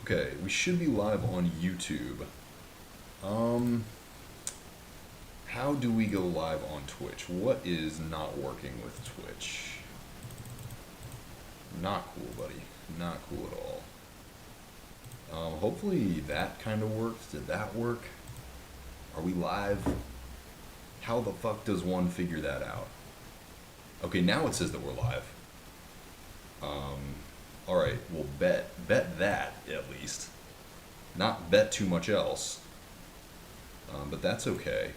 Okay, we should be live on YouTube. Um, how do we go live on Twitch? What is not working with Twitch? Not cool, buddy. Not cool at all. Hopefully that kind of worked. Did that work? Are we live? How the fuck does one figure that out? Okay, now it says that we're live. All right, well, bet that at least. Not bet too much else. But that's okay.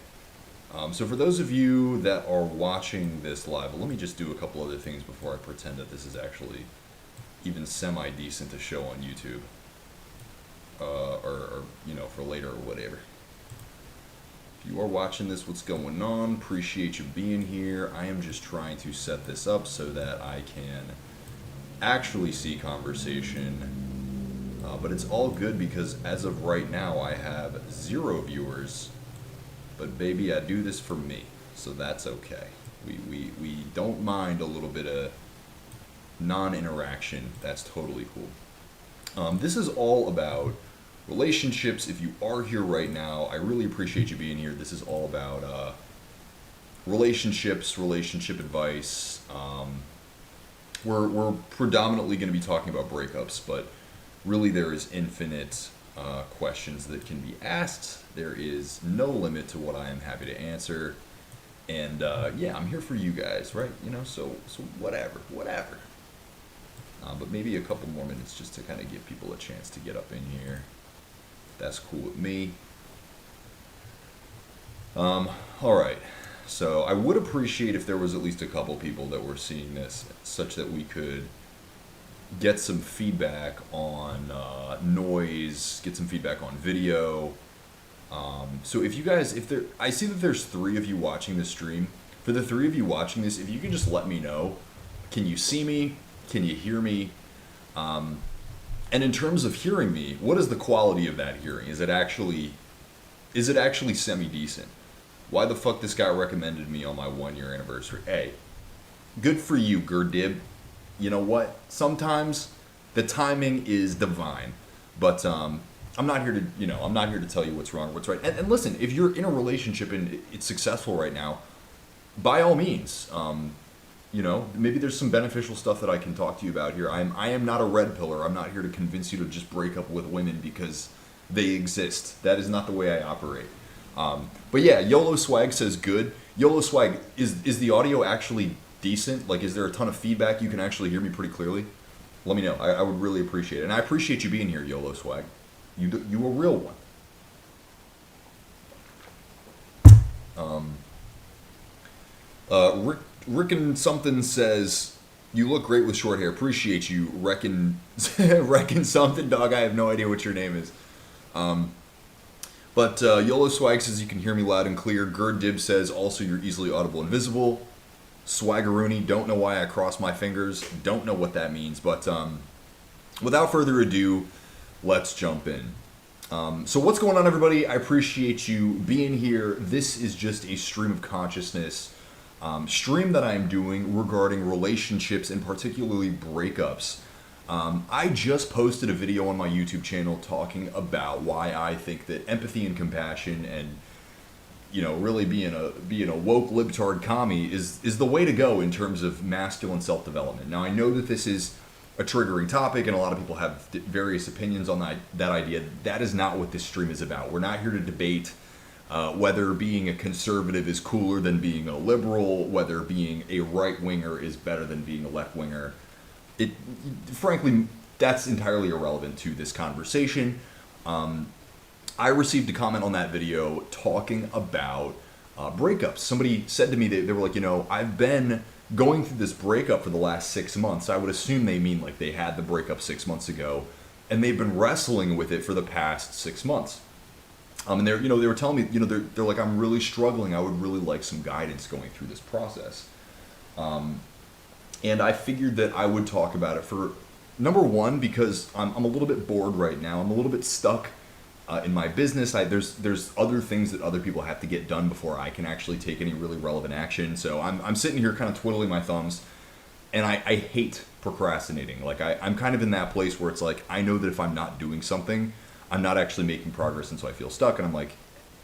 So for those of you that are watching this live, let me just do a couple other things before I pretend that this is actually even semi-decent to show on YouTube. Or you know, for later or whatever. If you are watching this, what's going on? Appreciate you being here. I am just trying to set this up so that I can actually see conversation. But it's all good because as of right now, I have 0 viewers. But baby, I do this for me, so that's okay. We don't mind a little bit of non-interaction. That's totally cool. This is all about relationships. If you are here right now, I really appreciate you being here. This is all about relationships, relationship advice. We're predominantly going to be talking about breakups, but really there is infinite questions that can be asked. There is no limit to what I am happy to answer. And yeah, I'm here for you guys, right? You know, so whatever. But maybe a couple more minutes just to kind of give people a chance to get up in here. That's cool with me. All right. So I would appreciate if there was at least a couple people that were seeing this, such that we could get some feedback on noise, get some feedback on video. So if you guys, I see that there's 3 of you watching this stream. For the 3 of you watching this, if you can just let me know, can you see me? Can you hear me? And in terms of hearing me, what is the quality of that hearing? Is it actually semi-decent? Why the fuck this guy recommended me on my 1-year anniversary? Hey, good for you, Gerdib. You know what? Sometimes the timing is divine, but I'm not here to tell you what's wrong or what's right. And listen, if you're in a relationship and it's successful right now, by all means, you know, maybe there's some beneficial stuff that I can talk to you about here. I am not a red pillar. I'm not here to convince you to just break up with women because they exist. That is not the way I operate. But yeah, YOLO Swag says good. YOLO Swag, is the audio actually decent? Like, is there a ton of feedback? You can actually hear me pretty clearly? Let me know. I would really appreciate it. And I appreciate you being here, YOLO Swag. You a real one. Rickon something says, you look great with short hair. Appreciate you, Reckon something, dog. I have no idea what your name is. But YOLO Swag says you can hear me loud and clear. Gerd Dib says also you're easily audible and visible. Swaggeroony, don't know why I crossed my fingers. Don't know what that means. But without further ado, let's jump in. So what's going on, everybody? I appreciate you being here. This is just a stream of consciousness stream that I'm doing regarding relationships and particularly breakups. I just posted a video on my YouTube channel talking about why I think that empathy and compassion and, you know, really being a woke libtard commie is the way to go in terms of masculine self-development. Now, I know that this is a triggering topic and a lot of people have various opinions on that idea. That is not what this stream is about. We're not here to debate whether being a conservative is cooler than being a liberal, whether being a right-winger is better than being a left-winger. Frankly, that's entirely irrelevant to this conversation. I received a comment on that video talking about breakups. Somebody said to me, they were like, you know, I've been going through this breakup for the last 6 months. I would assume they mean like they had the breakup 6 months ago, and they've been wrestling with it for the past 6 months. And they were telling me, you know, they're like, I'm really struggling. I would really like some guidance going through this process. And I figured that I would talk about it for, number one, because I'm a little bit bored right now. I'm a little bit stuck in my business. There's other things that other people have to get done before I can actually take any really relevant action. So I'm sitting here kind of twiddling my thumbs. and I hate procrastinating. Like I'm kind of in that place where it's like I know that if I'm not doing something, I'm not actually making progress, and so I feel stuck. And I'm like,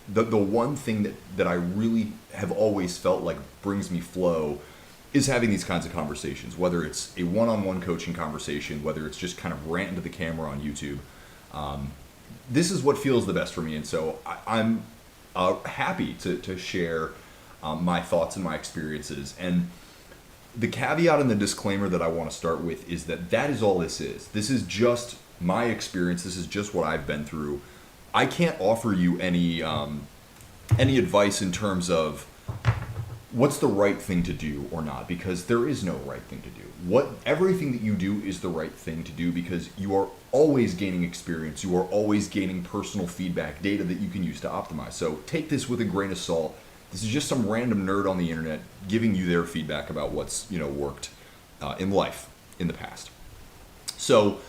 the one thing that I really have always felt like brings me flow is having these kinds of conversations, whether it's a one-on-one coaching conversation, whether it's just kind of ranting to the camera on YouTube. This is what feels the best for me, and so I'm happy to share my thoughts and my experiences. And the caveat and the disclaimer that I want to start with is that is all this is. This is just my experience. This is just what I've been through. I can't offer you any advice in terms of what's the right thing to do or not, because there is no right thing to do. Everything that you do is the right thing to do, because you are always gaining experience. You are always gaining personal feedback, data that you can use to optimize. So take this with a grain of salt. This is just some random nerd on the internet giving you their feedback about what's worked in life in the past. So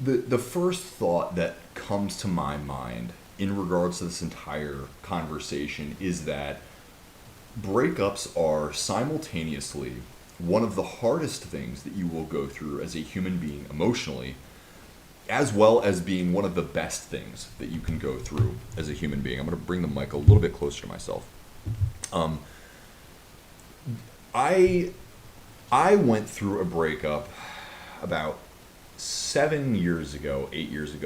the first thought that comes to my mind in regards to this entire conversation is that breakups are simultaneously one of the hardest things that you will go through as a human being emotionally, as well as being one of the best things that you can go through as a human being. I'm going to bring the mic a little bit closer to myself. I went through a breakup about 8 years ago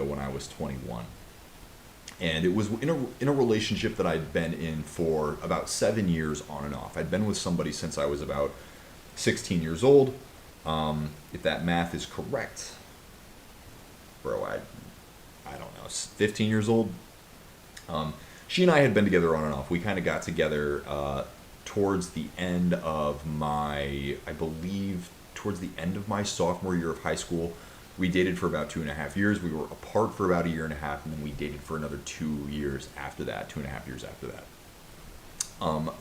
when I was 21. And it was in a relationship that I'd been in for about 7 years on and off. I'd been with somebody since I was about 16 years old. If that math is correct, bro, I don't know, 15 years old. She and I had been together on and off. We kind of got together towards the end of towards the end of my sophomore year of high school. We dated for about 2.5 years. We were apart for about 1.5 years, and then we dated for another 2 years after that, 2.5 years after that.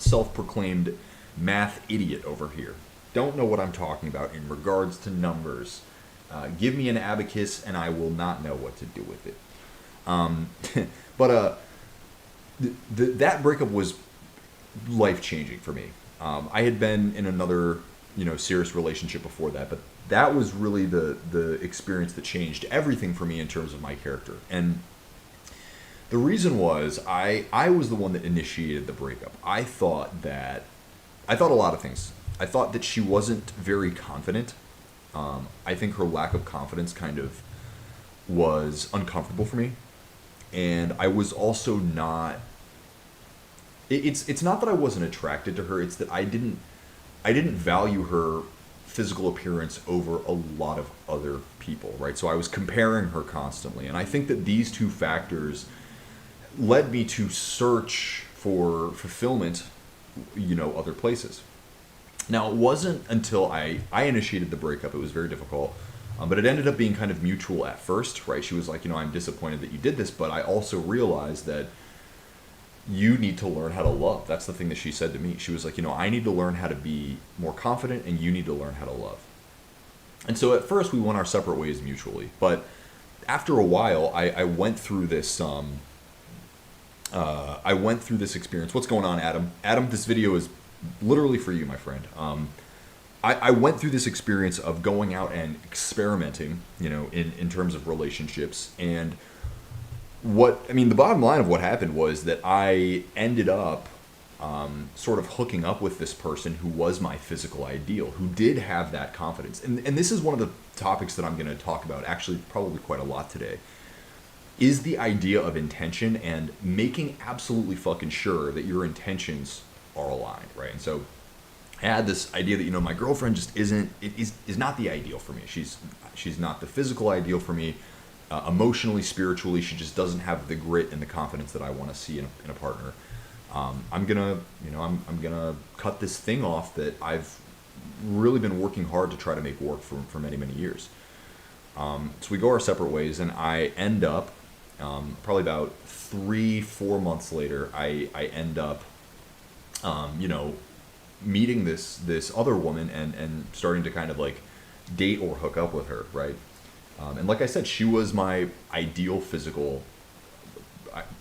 Self-proclaimed math idiot over here. Don't know what I'm talking about in regards to numbers. Give me an abacus and I will not know what to do with it. But that breakup was life-changing for me. I had been in another serious relationship before that, but that was really the experience that changed everything for me in terms of my character. And the reason was I was the one that initiated the breakup. I thought a lot of things. I thought that she wasn't very confident. I think her lack of confidence kind of was uncomfortable for me. And I was also not... It's not that I wasn't attracted to her, it's that I didn't value her physical appearance over a lot of other people, right? So I was comparing her constantly. And I think that these two factors led me to search for fulfillment, other places. Now, it wasn't until I initiated the breakup, it was very difficult, but it ended up being kind of mutual at first, right? She was like, I'm disappointed that you did this, but I also realized that you need to learn how to love. That's the thing that she said to me. She was like, I need to learn how to be more confident, and you need to learn how to love. And so at first we went our separate ways mutually, but after a while I went through this experience. What's going on, Adam? Adam, this video is literally for you, my friend. I went through this experience of going out and experimenting, in terms of relationships. And the bottom line of what happened was that I ended up sort of hooking up with this person who was my physical ideal, who did have that confidence. And this is one of the topics that I'm going to talk about, actually probably quite a lot today, is the idea of intention and making absolutely fucking sure that your intentions are aligned, right? And so I had this idea that, my girlfriend just is not the ideal for me. She's not the physical ideal for me. Emotionally, spiritually, she just doesn't have the grit and the confidence that I want to see in a partner. I'm gonna cut this thing off that I've really been working hard to try to make work for many, many years. So we go our separate ways, and I end up probably about 3-4 months later, I end up meeting this other woman and starting to kind of like date or hook up with her, right? And like I said, she was my ideal physical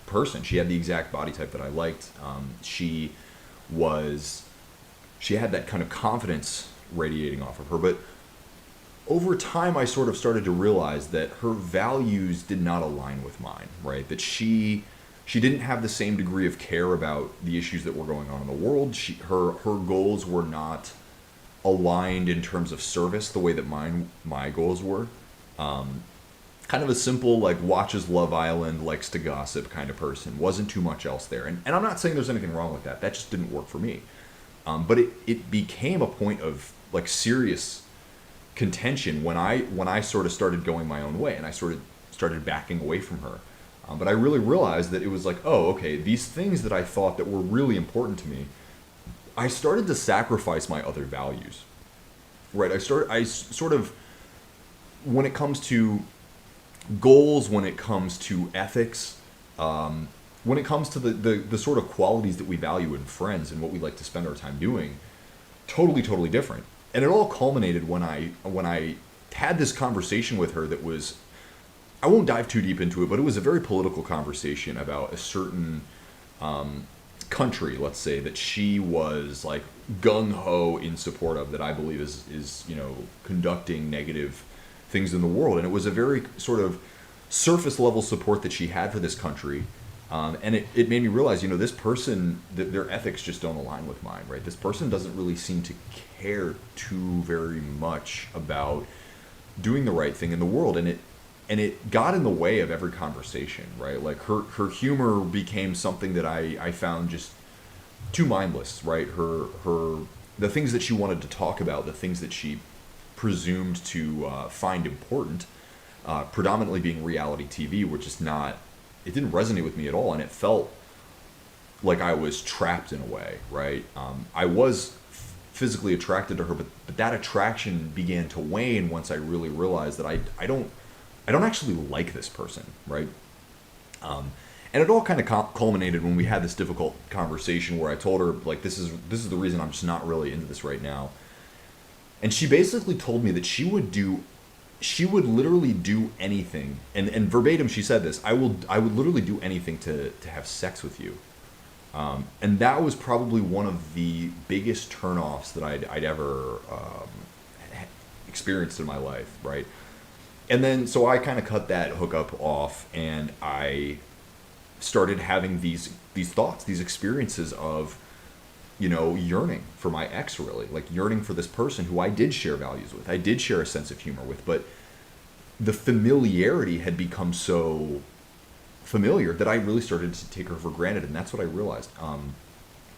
person. She had the exact body type that I liked. She had that kind of confidence radiating off of her. But over time, I sort of started to realize that her values did not align with mine, right? That she didn't have the same degree of care about the issues that were going on in the world. Her goals were not aligned in terms of service the way that my goals were. Kind of a simple, like, watches Love Island, likes to gossip kind of person. Wasn't too much else there. And I'm not saying there's anything wrong with that. That just didn't work for me. But it became a point of, like, serious contention when I sort of started going my own way and I started backing away from her. But I really realized that it was like, oh, okay, these things that I thought that were really important to me, I started to sacrifice my other values, right? I sort of, when it comes to goals, when it comes to ethics, when it comes to the sort of qualities that we value in friends and what we like to spend our time doing, totally different. And it all culminated when I had this conversation with her that was, I won't dive too deep into it, but it was a very political conversation about a certain country, let's say, that she was like gung-ho in support of, that I believe is conducting negative things in the world. And it was a very sort of surface level support that she had for this country. And it made me realize, this person, their ethics just don't align with mine, right? This person doesn't really seem to care too very much about doing the right thing in the world. And it got in the way of every conversation, right? Like her humor became something that I found just too mindless, right? The things that she wanted to talk about, the things that she presumed to find important, predominantly being reality TV, were just not, it didn't resonate with me at all. And it felt like I was trapped in a way, right? I was physically attracted to her, but that attraction began to wane once I really realized that I don't actually like this person, right? And it all kind of culminated when we had this difficult conversation where I told her, like, this is the reason I'm just not really into this right now. And she basically told me that she would literally do anything, and verbatim she said this, I would literally do anything to have sex with you. And that was probably one of the biggest turnoffs that I'd ever experienced in my life, right? And then, so I kind of cut that hookup off, and I started having these thoughts, these experiences of, yearning for my ex, really. Like, yearning for this person who I did share values with. I did share a sense of humor with, but the familiarity had become so familiar that I really started to take her for granted, and that's what I realized.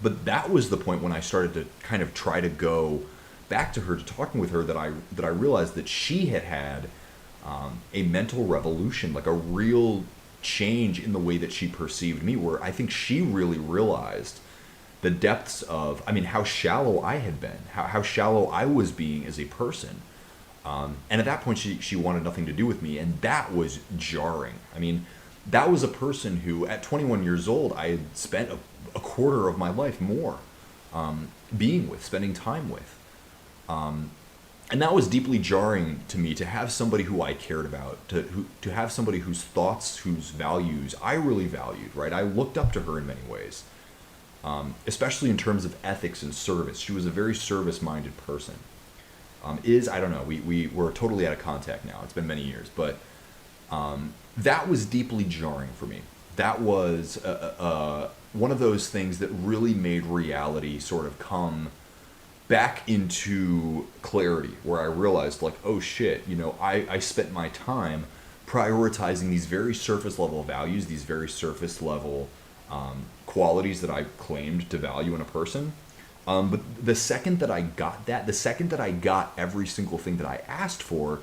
But that was the point when I started to kind of try to go back to her, to talking with her, that I realized that she had a mental revolution, like a real change in the way that she perceived me, where I think she really realized the depths of, how shallow I had been, how shallow I was being as a person. And at that point, she wanted nothing to do with me, and that was jarring. That was a person who, at 21 years old, I had spent a quarter of my life more being with, spending time with. And that was deeply jarring to me, to have somebody who I cared about, to have somebody whose thoughts, whose values I really valued, right? I looked up to her in many ways, especially in terms of ethics and service. She was a very service-minded person. I don't know, we're totally out of contact now. It's been many years, but that was deeply jarring for me. That was one of those things that really made reality sort of come back into clarity, where I realized, like, oh shit, I spent my time prioritizing these very surface level values, these very surface level qualities that I claimed to value in a person. But the second that I got the second that I got every single thing that I asked for,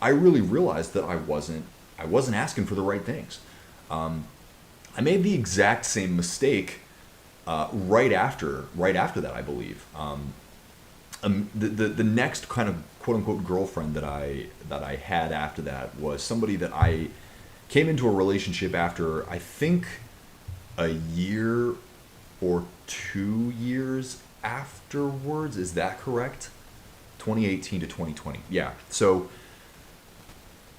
I really realized that I wasn't asking for the right things. I made the exact same mistake right after that, I believe. The next kind of quote unquote girlfriend that I had after that was somebody that I came into a relationship after, I think, a year or 2 years afterwards. Is that correct? 2018 to 2020. Yeah. So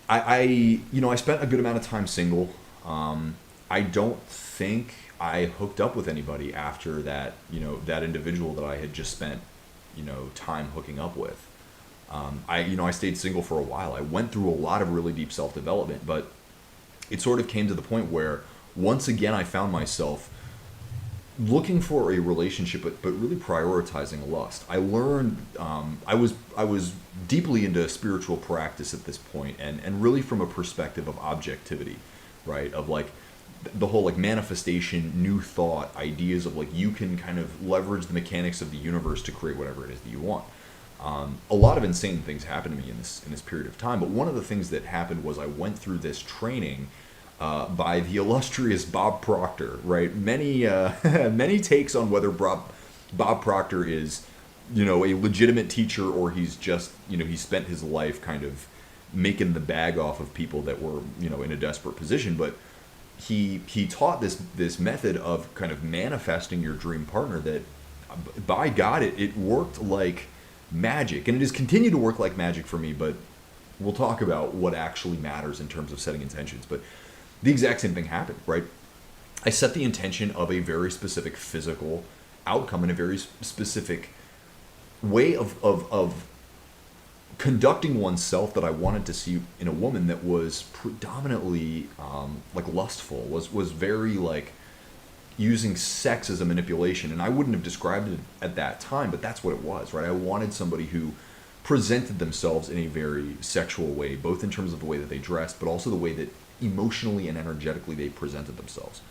I spent a good amount of time single. I don't think I hooked up with anybody after that, that individual that I had just spent time hooking up with. I stayed single for a while. I went through a lot of really deep self-development, but it sort of came to the point where once again I found myself looking for a relationship, but really prioritizing lust. I learned I was deeply into spiritual practice at this point, and really from a perspective of objectivity, right? Of like the whole like manifestation, new thought, ideas of like you can kind of leverage the mechanics of the universe to create whatever it is that you want. A lot of insane things happened to me in this period of time, but one of the things that happened was I went through this training by the illustrious Bob Proctor, right? Many many takes on whether Bob Proctor is, a legitimate teacher, or he's just, he spent his life kind of making the bag off of people that were, in a desperate position. But he taught this method of kind of manifesting your dream partner that, by God, it worked like magic, and it has continued to work like magic for me. But we'll talk about what actually matters in terms of setting intentions. But the exact same thing happened, right? I set the intention of a very specific physical outcome in a very specific way of conducting oneself that I wanted to see in a woman that was predominantly like lustful, was very like using sex as a manipulation. And I wouldn't have described it at that time, but that's what it was, right? I wanted somebody who presented themselves in a very sexual way, both in terms of the way that they dressed, but also the way that emotionally and energetically they presented themselves.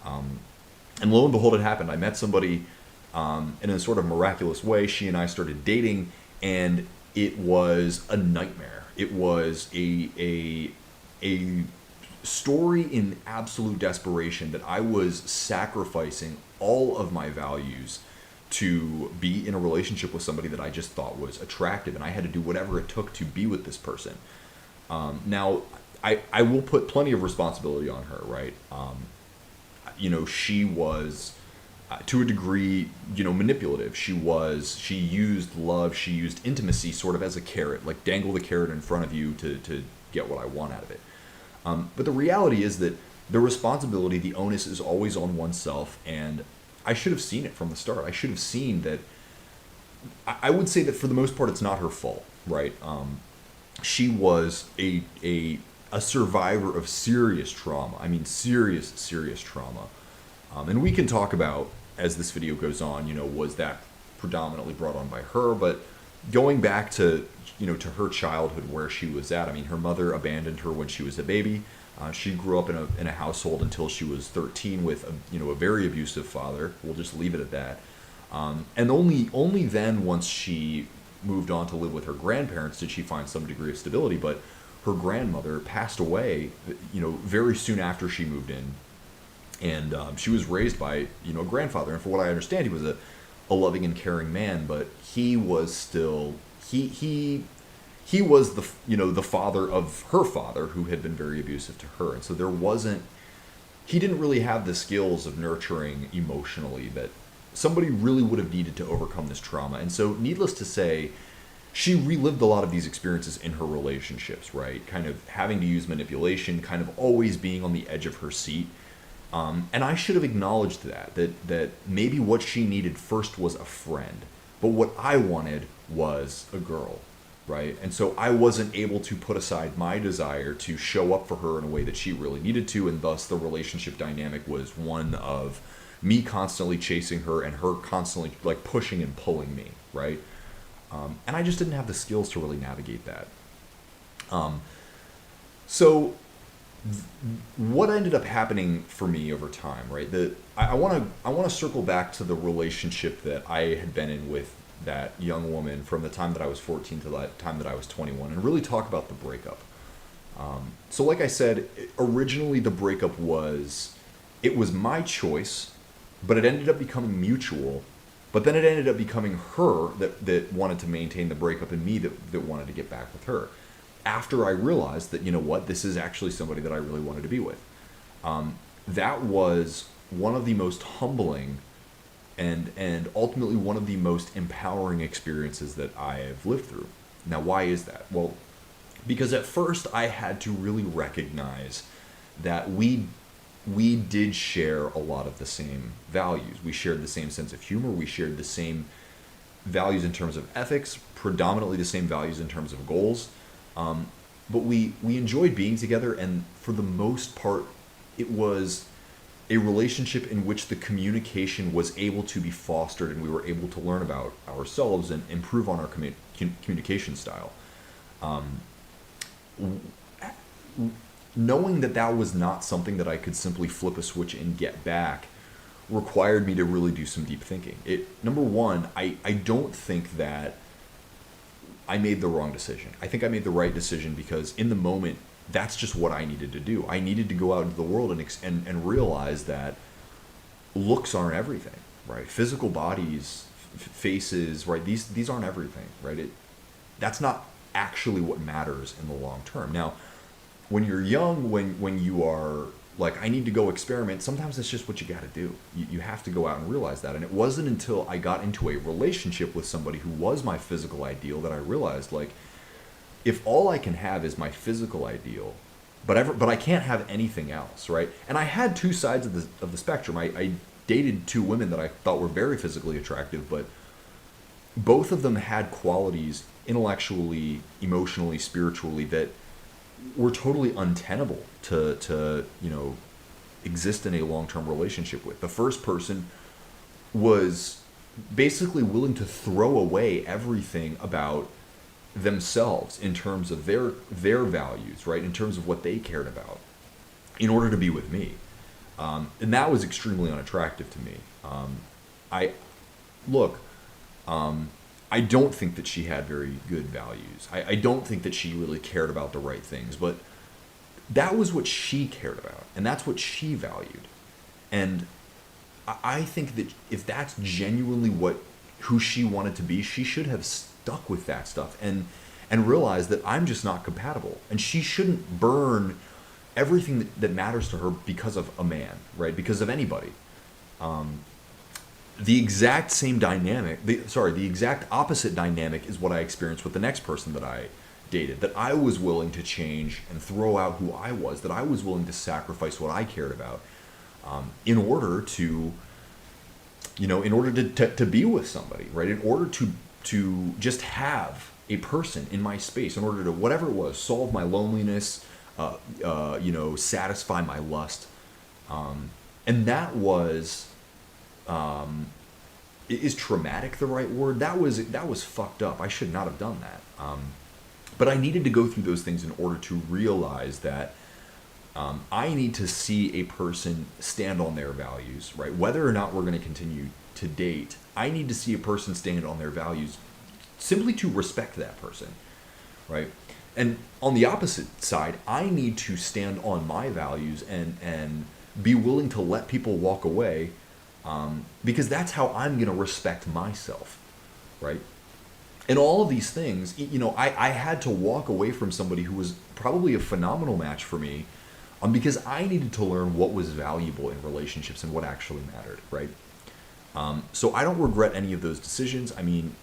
And lo and behold, it happened. I met somebody in a sort of miraculous way. She and I started dating, and it was a nightmare. It was a story in absolute desperation that I was sacrificing all of my values to be in a relationship with somebody that I just thought was attractive, and I had to do whatever it took to be with this person. Now, I will put plenty of responsibility on her, right? She was, to a degree, manipulative. She used love, she used intimacy sort of as a carrot, like dangle the carrot in front of you to get what I want out of it. But the reality is that the responsibility, the onus is always on oneself, and I should have seen it from the start. I should have seen that. I would say that for the most part, it's not her fault, right? She was a survivor of serious trauma. I mean, serious trauma. And we can talk about, as this video goes on, was that predominantly brought on by her, but going back to, to her childhood, where she was at. I mean, her mother abandoned her when she was a baby. She grew up in a household until she was 13 with a very abusive father. We'll just leave it at that. And only then, once she moved on to live with her grandparents, did she find some degree of stability. But her grandmother passed away, very soon after she moved in, and she was raised by, a grandfather. And for what I understand, he was a loving and caring man, but he was still he was the father of her father, who had been very abusive to her, and so he didn't really have the skills of nurturing emotionally that somebody really would have needed to overcome this trauma. And so, needless to say, she relived a lot of these experiences in her relationships, right? Kind of having to use manipulation, kind of always being on the edge of her seat. And I should have acknowledged that maybe what she needed first was a friend, but what I wanted was a girl, right? And so I wasn't able to put aside my desire to show up for her in a way that she really needed to, and thus the relationship dynamic was one of me constantly chasing her and her constantly like pushing and pulling me, right? And I just didn't have the skills to really navigate that. So what ended up happening for me over time, right? I want to circle back to the relationship that I had been in with that young woman from the time that I was 14 to the time that I was 21, and really talk about the breakup. So like I said, originally the breakup was my choice, but it ended up becoming mutual. But then it ended up becoming her that wanted to maintain the breakup, and me that wanted to get back with her. After I realized that, this is actually somebody that I really wanted to be with. That was one of the most humbling and ultimately one of the most empowering experiences that I have lived through. Now, why is that? Well, because at first I had to really recognize that we did share a lot of the same values. We shared the same sense of humor. We shared the same values in terms of ethics, predominantly the same values in terms of goals. But we enjoyed being together, and for the most part, it was a relationship in which the communication was able to be fostered, and we were able to learn about ourselves and improve on our communication style. Knowing that that was not something that I could simply flip a switch and get back required me to really do some deep thinking. Number one, I don't think that I made the wrong decision. I think I made the right decision because in the moment, that's just what I needed to do. I needed to go out into the world and realize that looks aren't everything, right? Physical bodies, faces, right? These aren't everything, right? That's not actually what matters in the long term. Now, when you're young, when you are like, I need to go experiment, sometimes that's just what you got to do. You have to go out and realize that. And it wasn't until I got into a relationship with somebody who was my physical ideal that I realized, like, if all I can have is my physical ideal, but I can't have anything else, right? And I had two sides of the spectrum. I dated two women that I thought were very physically attractive, but both of them had qualities intellectually, emotionally, spiritually that were totally untenable to exist in a long-term relationship with. The first person was basically willing to throw away everything about themselves in terms of their values, right? In terms of what they cared about, in order to be with me, and that was extremely unattractive to me. I look. I don't think that she had very good values. I don't think that she really cared about the right things, but that was what she cared about, and that's what she valued. And I think that if that's genuinely who she wanted to be, she should have stuck with that stuff and realized that I'm just not compatible. And she shouldn't burn everything that matters to her because of a man, right? Because of anybody. The exact same dynamic, the exact opposite dynamic is what I experienced with the next person that I dated. That I was willing to change and throw out who I was. That I was willing to sacrifice what I cared about in order to, to be with somebody, right? In order to just have a person in my space, in order to, whatever it was, solve my loneliness, satisfy my lust. And that was... is traumatic the right word? That was fucked up. I should not have done that. But I needed to go through those things in order to realize that I need to see a person stand on their values, right? Whether or not we're going to continue to date, I need to see a person stand on their values simply to respect that person, right? And on the opposite side, I need to stand on my values and be willing to let people walk away, because that's how I'm going to respect myself, right? And all of these things, I had to walk away from somebody who was probably a phenomenal match for me, because I needed to learn what was valuable in relationships and what actually mattered, right? So I don't regret any of those decisions. I mean,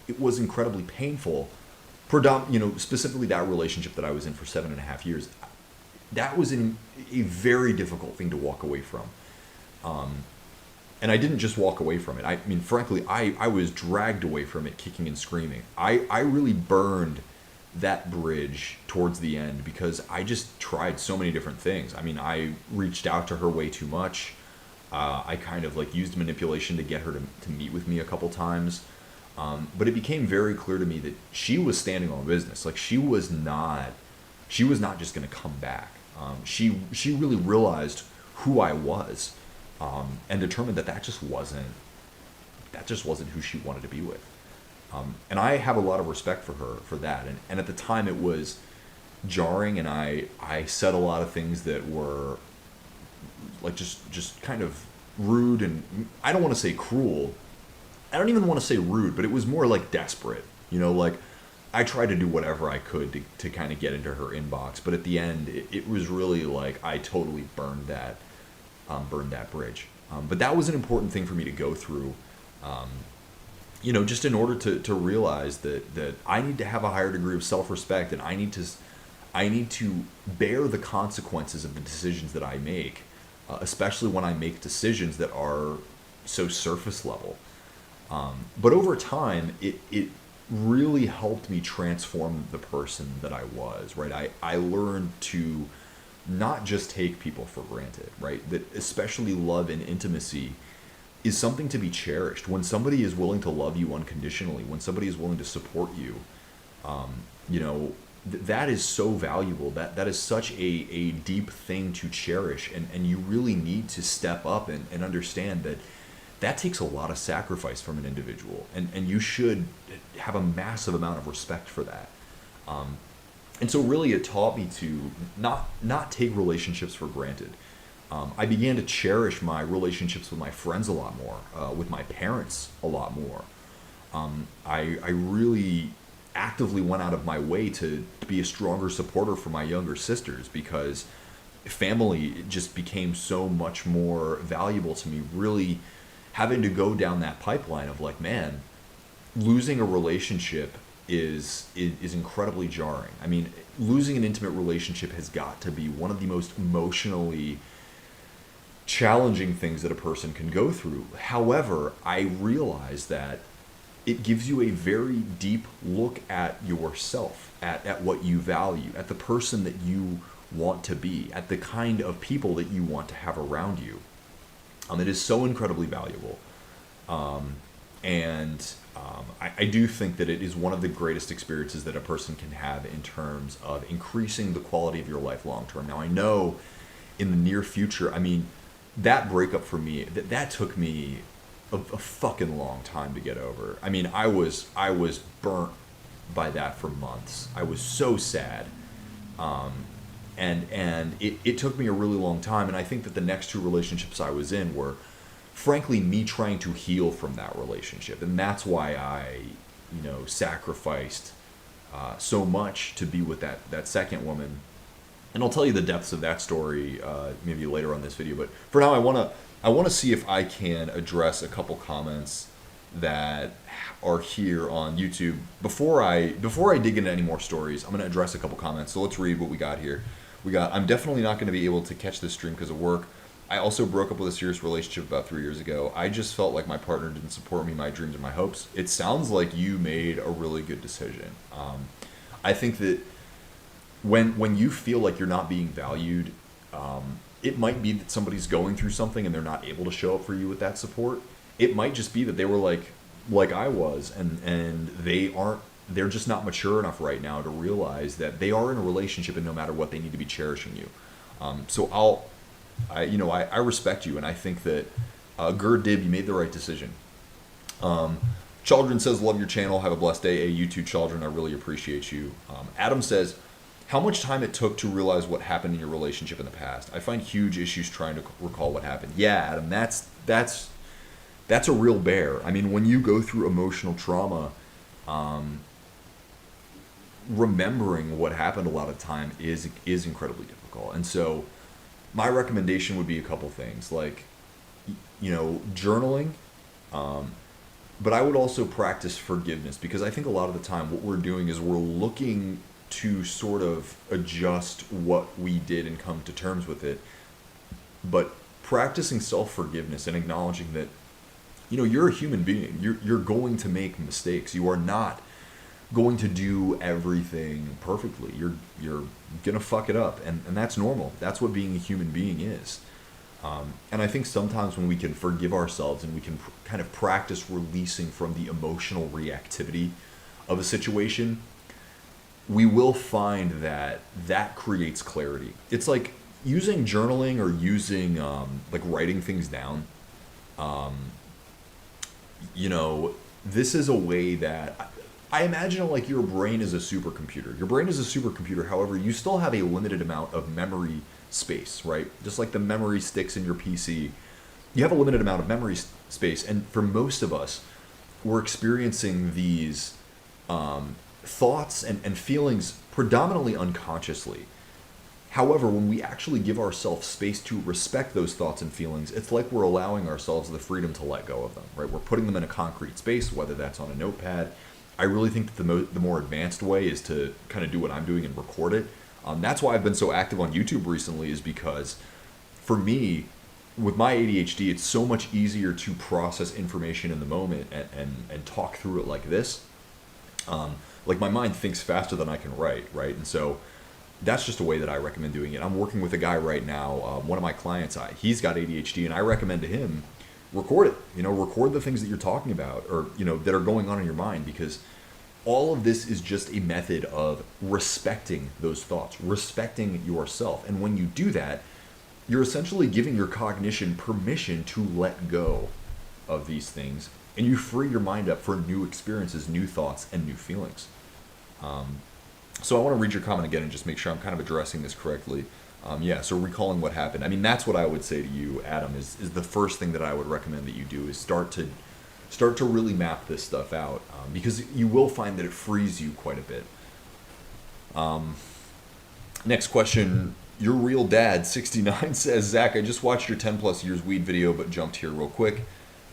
it was incredibly painful. Specifically that relationship that I was in for 7.5 years, that was a very difficult thing to walk away from. And I didn't just walk away from it. I mean, frankly, I was dragged away from it kicking and screaming. I really burned that bridge towards the end because I just tried so many different things. I mean, I reached out to her way too much. I kind of used manipulation to get her to meet with me a couple times. But it became very clear to me that she was standing on business. She was not just going to come back. She really realized who I was. And determined that just wasn't who she wanted to be with. And I have a lot of respect for her for that. And at the time it was jarring, and I said a lot of things that were just kind of rude, and I don't want to say cruel. I don't even want to say rude, but it was more desperate. I tried to do whatever I could to kind of get into her inbox, but at the end it was really I totally burned that bridge. But that was an important thing for me to go through, just in order to realize that I need to have a higher degree of self-respect, and I need to bear the consequences of the decisions that I make, especially when I make decisions that are so surface level. But over time, it really helped me transform the person that I was, right? I learned to not just take people for granted, right? That especially love and intimacy is something to be cherished. When somebody is willing to love you unconditionally, when somebody is willing to support you, you know, that is so valuable. That is such a deep thing to cherish. And you really need to step up and understand that that takes a lot of sacrifice from an individual. And you should have a massive amount of respect for that. And so really it taught me to not take relationships for granted. I began to cherish my relationships with my friends a lot more, with my parents a lot more. I really actively went out of my way to be a stronger supporter for my younger sisters because family just became so much more valuable to me. Really having to go down that pipeline of like, man, losing a relationship is incredibly jarring. I mean, losing an intimate relationship has got to be one of the most emotionally challenging things that a person can go through. However, I realize that it gives you a very deep look at yourself, at what you value, at the person that you want to be, at the kind of people that you want to have around you. It is so incredibly valuable. I do think that it is one of the greatest experiences that a person can have in terms of increasing the quality of your life long term. Now, I know in the near future, I mean, that breakup for me, that took me a fucking long time to get over. I mean, I was burnt by that for months. I was so sad. And it took me a really long time. And I think that the next two relationships I was in were, frankly, me trying to heal from that relationship. And that's why I, sacrificed so much to be with that second woman. And I'll tell you the depths of that story maybe later on this video. But for now, I want to see if I can address a couple comments that are here on YouTube. Before I dig into any more stories, I'm going to address a couple comments. So let's read what we got here. I'm definitely not going to be able to catch this stream because of work. I also broke up with a serious relationship about 3 years ago. I just felt like my partner didn't support me, my dreams, and my hopes. It sounds like you made a really good decision. I think that when you feel like you're not being valued, it might be that somebody's going through something and they're not able to show up for you with that support. It might just be that they were like I was, and they're just not mature enough right now to realize that they are in a relationship and no matter what, they need to be cherishing you. So I respect you, and I think that Dib, you made the right decision. Chaldron says, love your channel, have a blessed day. Hey, you too, Chaldron, I really appreciate you. Adam says, how much time it took to realize what happened in your relationship in the past? I find huge issues trying to recall what happened. Yeah, Adam, that's a real bear. I mean, when you go through emotional trauma, remembering what happened a lot of time is incredibly difficult. And so my recommendation would be a couple things, like, journaling, but I would also practice forgiveness, because I think a lot of the time what we're doing is we're looking to sort of adjust what we did and come to terms with it. But practicing self-forgiveness and acknowledging that, you're a human being. You're going to make mistakes. You are not going to do everything perfectly. You're gonna fuck it up, and that's normal. That's what being a human being is. And I think sometimes when we can forgive ourselves and we can kind of practice releasing from the emotional reactivity of a situation, we will find that creates clarity. It's like using journaling or using like writing things down. This is a way that I imagine like your brain is a supercomputer. Your brain is a supercomputer. However, you still have a limited amount of memory space, right? Just like the memory sticks in your PC, you have a limited amount of memory space. And for most of us, we're experiencing these thoughts and feelings predominantly unconsciously. However, when we actually give ourselves space to respect those thoughts and feelings, it's like we're allowing ourselves the freedom to let go of them, right? We're putting them in a concrete space, whether that's on a notepad. I really think that the more advanced way is to kind of do what I'm doing and record it. That's why I've been so active on YouTube recently, is because for me, with my ADHD, it's so much easier to process information in the moment and talk through it like this. Like my mind thinks faster than I can write, right? And so that's just a way that I recommend doing it. I'm working with a guy right now, one of my clients, he's got ADHD, and I recommend to him, record it. Record the things that you're talking about, or that are going on in your mind, because all of this is just a method of respecting those thoughts, respecting yourself. And when you do that, you're essentially giving your cognition permission to let go of these things, and you free your mind up for new experiences, new thoughts, and new feelings. So I want to read your comment again and just make sure I'm kind of addressing this correctly. So recalling what happened. I mean, that's what I would say to you, Adam, is the first thing that I would recommend that you do is start to really map this stuff out, because you will find that it frees you quite a bit. Next question. Your real dad 69 says, Zach, I just watched your 10 plus years weed video, but jumped here real quick.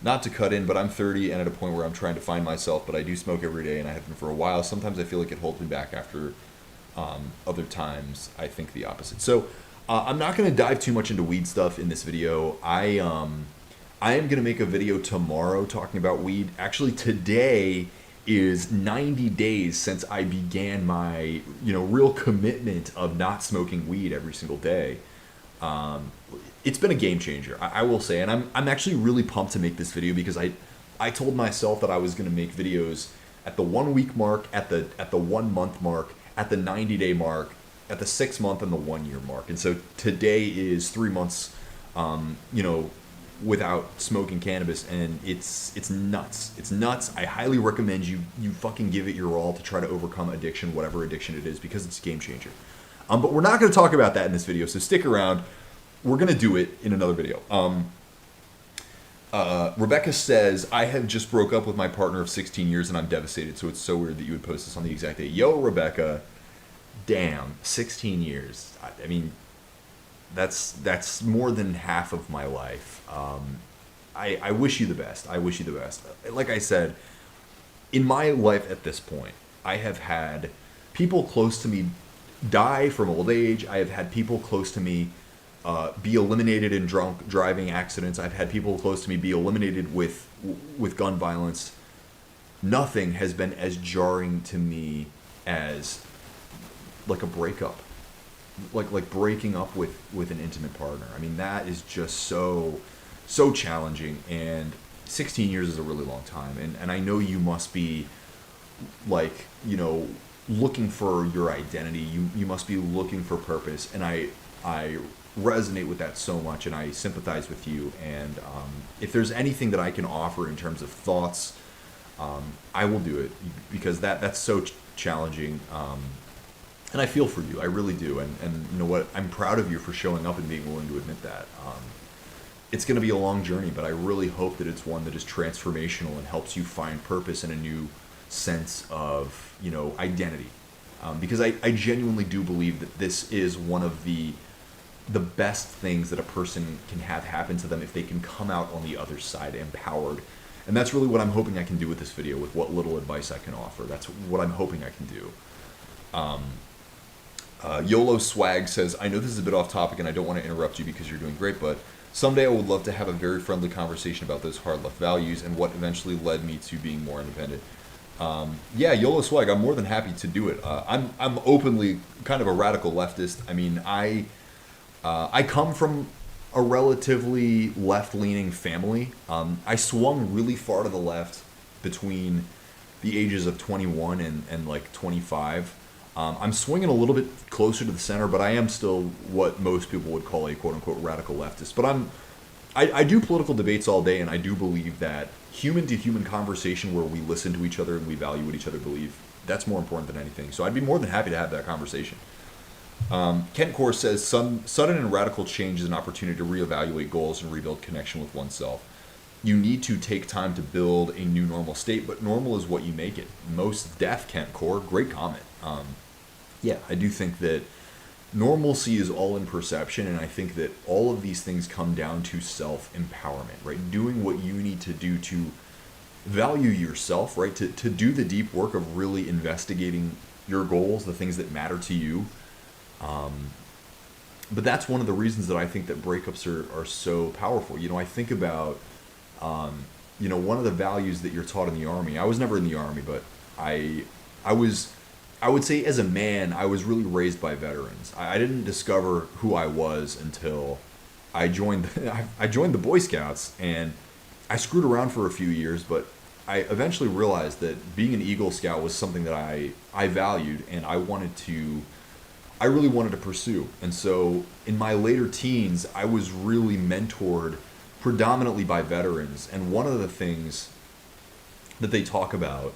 Not to cut in, but I'm 30 and at a point where I'm trying to find myself, but I do smoke every day and I have been for a while. Sometimes I feel like it holds me back after other times I think the opposite. So I'm not going to dive too much into weed stuff in this video. I am going to make a video tomorrow talking about weed. Actually, today is 90 days since I began my real commitment of not smoking weed every single day. It's been a game changer, I will say, and I'm actually really pumped to make this video, because I told myself that I was going to make videos at the 1 week mark, at the 1 month mark, at the 90-day mark, at the 6 month, and the 1 year mark. And so today is 3 months, without smoking cannabis, and it's nuts. It's nuts. I highly recommend you fucking give it your all to try to overcome addiction, whatever addiction it is, because it's a game changer. But we're not going to talk about that in this video, so stick around. We're going to do it in another video. Rebecca says, I have just broke up with my partner of 16 years and I'm devastated, so it's so weird that you would post this on the exact day. Yo, Rebecca, damn, 16 years. I mean, that's more than half of my life. I wish you the best. I wish you the best. Like I said, in my life at this point, I have had people close to me die from old age. I have had people close to me be eliminated in drunk driving accidents. I've had people close to me be eliminated with gun violence. Nothing has been as jarring to me as like a breakup, like breaking up with an intimate partner. I mean, that is just so challenging, and 16 years is a really long time, and I know you must be like, looking for your identity. You must be looking for purpose, and I resonate with that so much, and I sympathize with you. And if there's anything that I can offer in terms of thoughts, I will do it, because that's so challenging. And I feel for you, I really do. And you know what? I'm proud of you for showing up and being willing to admit that. It's going to be a long journey, but I really hope that it's one that is transformational and helps you find purpose and a new sense of, identity. Because I genuinely do believe that this is one of the best things that a person can have happen to them if they can come out on the other side empowered. And that's really what I'm hoping I can do with this video, with what little advice I can offer. That's what I'm hoping I can do. YOLO Swag says, I know this is a bit off topic and I don't want to interrupt you because you're doing great, but someday I would love to have a very friendly conversation about those hard left values and what eventually led me to being more independent. Yeah, YOLO Swag, I'm more than happy to do it. I'm openly kind of a radical leftist. I mean, I come from a relatively left-leaning family. I swung really far to the left between the ages of 21 and like 25. I'm swinging a little bit closer to the center, but I am still what most people would call a quote-unquote radical leftist. But I do political debates all day, and I do believe that human-to-human conversation where we listen to each other and we value what each other believe, that's more important than anything. So I'd be more than happy to have that conversation. Kent Core says, sudden and radical change is an opportunity to reevaluate goals and rebuild connection with oneself. You need to take time to build a new normal state, but normal is what you make it. Most deaf, Kent Core. Great comment. Yeah, I do think that normalcy is all in perception, and I think that all of these things come down to self-empowerment, right? Doing what you need to do to value yourself, right? To do the deep work of really investigating your goals, the things that matter to you. but that's one of the reasons that I think that breakups are so powerful. I think about, one of the values that you're taught in the Army. I was never in the Army, but I was, I would say as a man, I was really raised by veterans. I didn't discover who I was until I joined, I joined the Boy Scouts, and I screwed around for a few years, but I eventually realized that being an Eagle Scout was something that I valued, and I really wanted to pursue. And so in my later teens, I was really mentored predominantly by veterans. And one of the things that they talk about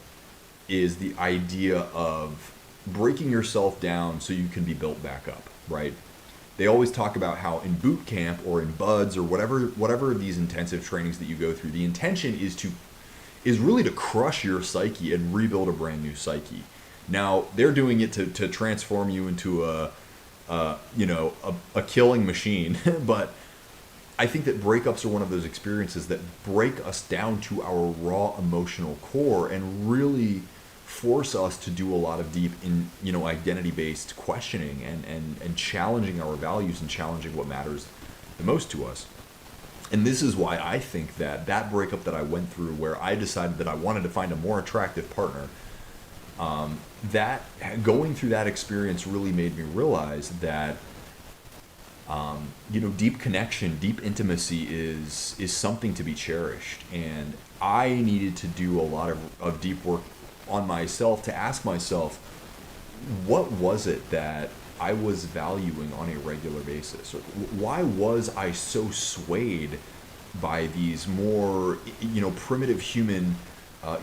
is the idea of breaking yourself down so you can be built back up, right? They always talk about how in boot camp or in buds or whatever these intensive trainings that you go through, the intention is really to crush your psyche and rebuild a brand new psyche. Now they're doing it to transform you into a killing machine, but I think that breakups are one of those experiences that break us down to our raw emotional core and really force us to do a lot of deep identity-based questioning and challenging our values and challenging what matters the most to us. And this is why I think that breakup that I went through, where I decided that I wanted to find a more attractive partner, that going through that experience really made me realize that deep connection, deep intimacy is something to be cherished. And I needed to do a lot of deep work on myself to ask myself, what was it that I was valuing on a regular basis? Or why was I so swayed by these more, primitive human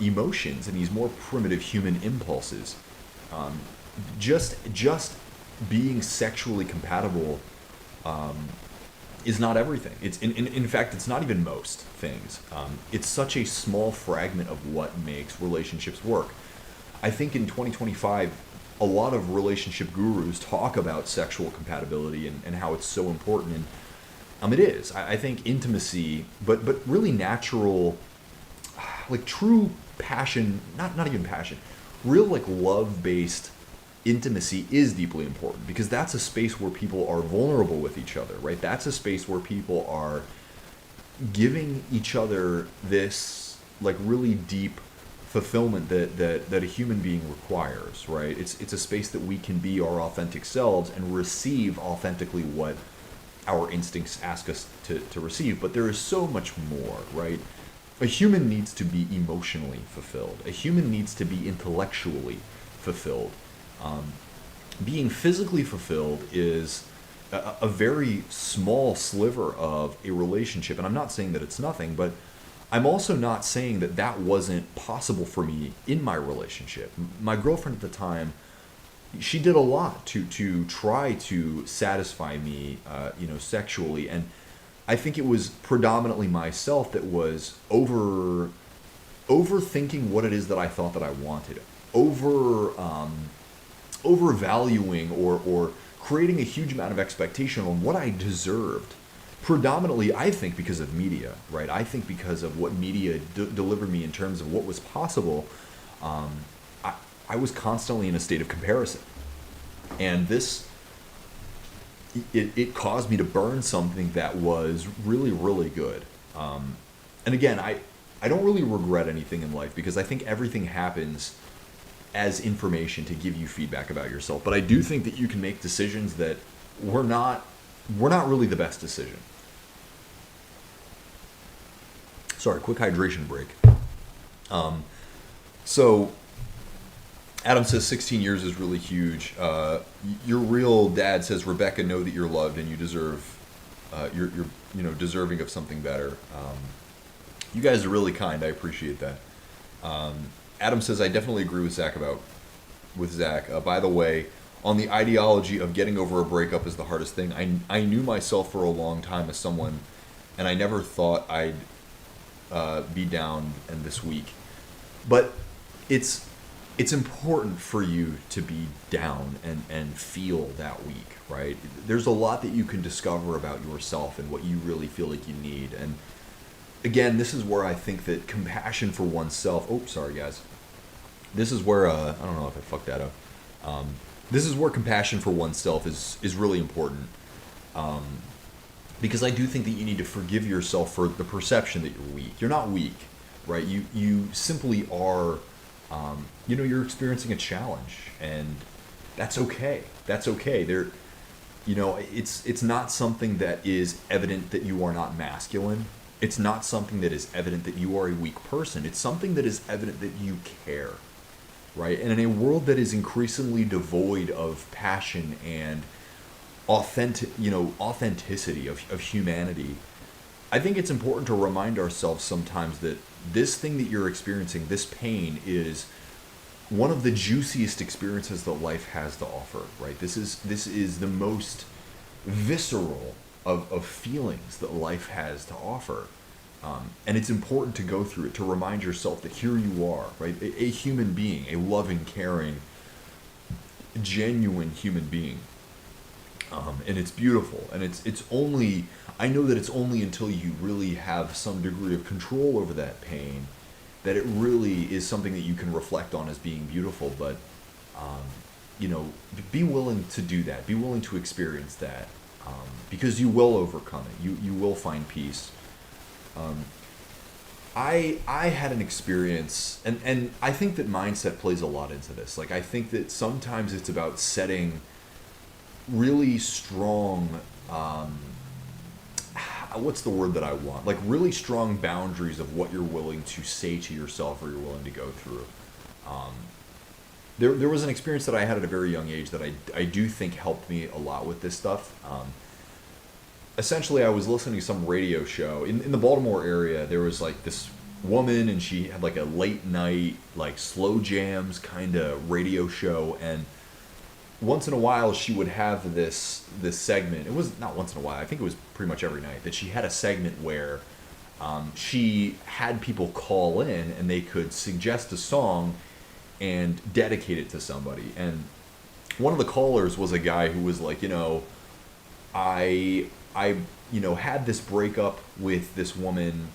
emotions and these more primitive human impulses? Just being sexually compatible is not everything. It's in fact, it's not even most things. It's such a small fragment of what makes relationships work. I think in 2025, a lot of relationship gurus talk about sexual compatibility and how it's so important, and it is. I think intimacy, but really natural, like true passion, not even passion, real like love-based intimacy is deeply important, because that's a space where people are vulnerable with each other, right? That's a space where people are giving each other this like really deep fulfillment that a human being requires, right? It's a space that we can be our authentic selves and receive authentically what our instincts ask us to receive. But there is so much more, right? A human needs to be emotionally fulfilled. A human needs to be intellectually fulfilled. Being physically fulfilled is a very small sliver of a relationship. And I'm not saying that it's nothing, but I'm also not saying that wasn't possible for me in my relationship. My girlfriend at the time, she did a lot to try to satisfy me, sexually. And I think it was predominantly myself that was overthinking what it is that I thought that I wanted, overvaluing or creating a huge amount of expectation on what I deserved. Predominantly, I think because of media, right? I think because of what media delivered me in terms of what was possible. I was constantly in a state of comparison, and it caused me to burn something that was really, really good. And again, I don't really regret anything in life, because I think everything happens as information to give you feedback about yourself. But I do think that you can make decisions that were not really the best decision. Sorry, quick hydration break. So Adam says 16 years is really huge. Your real dad says, Rebecca, know that you're loved and you deserve, you're deserving of something better. You guys are really kind. I appreciate that. Adam says, I definitely agree with Zach by the way, on the ideology of getting over a breakup is the hardest thing. I knew myself for a long time as someone, and I never thought I'd be down and this weak. But it's important for you to be down and feel that weak, right? There's a lot that you can discover about yourself and what you really feel like you need. And again, this is where I think that compassion for oneself. Oh, sorry guys. This is where I don't know if I fucked that up. This is where compassion for oneself is really important. Because I do think that you need to forgive yourself for the perception that you're weak. You're not weak, right? You simply are. You're experiencing a challenge, and that's okay. That's okay. It's not something that is evident that you are not masculine. It's not something that is evident that you are a weak person. It's something that is evident that you care, right? And in a world that is increasingly devoid of passion and authenticity of humanity, I think it's important to remind ourselves sometimes that this thing that you're experiencing, this pain, is one of the juiciest experiences that life has to offer, right? This is the most visceral of feelings that life has to offer. And it's important to go through it, to remind yourself that here you are, right? A human being, a loving, caring, genuine human being. And it's beautiful. And it's only, I know that it's only until you really have some degree of control over that pain that it really is something that you can reflect on as being beautiful. But, be willing to do that. Be willing to experience that. Because you will overcome it. You will find peace. I had an experience, and I think that mindset plays a lot into this. Like, I think that sometimes it's about setting really strong, what's the word that I want? Like, really strong boundaries of what you're willing to say to yourself or you're willing to go through. There was an experience that I had at a very young age that I do think helped me a lot with this stuff. Essentially, I was listening to some radio show in the Baltimore area. There was like this woman, and she had like a late night, like slow jams kind of radio show, and once in a while she would have this segment. It was not once in a while, I think it was pretty much every night, that she had a segment where she had people call in and they could suggest a song and dedicate it to somebody. And one of the callers was a guy who was like, I had this breakup with this woman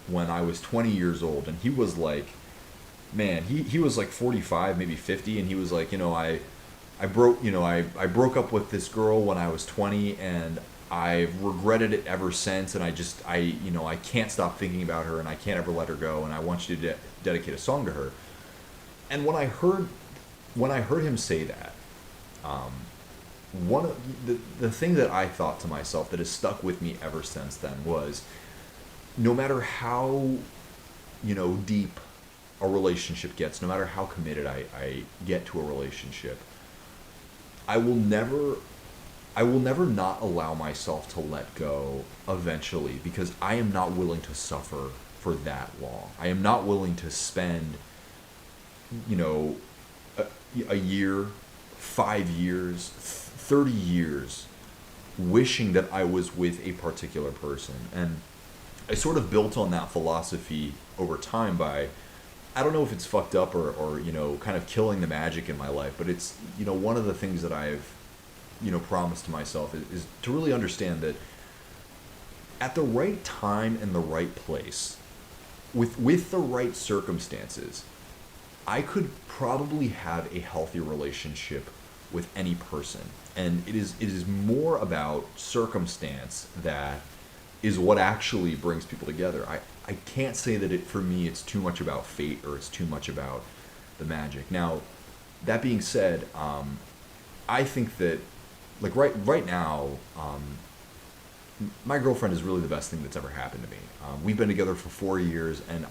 when I was 20 years old. And he was like, man, he was like 45, maybe 50. And he was like, I broke up with this girl when I was 20, and I've regretted it ever since. And I can't stop thinking about her, and I can't ever let her go. And I want you to dedicate a song to her. And when I heard him say that, one of the thing that I thought to myself that has stuck with me ever since then was, no matter how deep a relationship gets, no matter how committed I get to a relationship, I will never not allow myself to let go eventually, because I am not willing to suffer for that long. I am not willing to spend a year, 5 years, 30 years wishing that I was with a particular person. And I sort of built on that philosophy over time by, I don't know if it's fucked up or kind of killing the magic in my life, but it's, one of the things that I've, promised to myself is to really understand that at the right time and the right place, with the right circumstances, I could probably have a healthy relationship with any person. And it is more about circumstance that is what actually brings people together. I can't say that for me it's too much about fate or it's too much about the magic. Now, that being said, I think that, like, right now, my girlfriend is really the best thing that's ever happened to me. We've been together for 4 years, and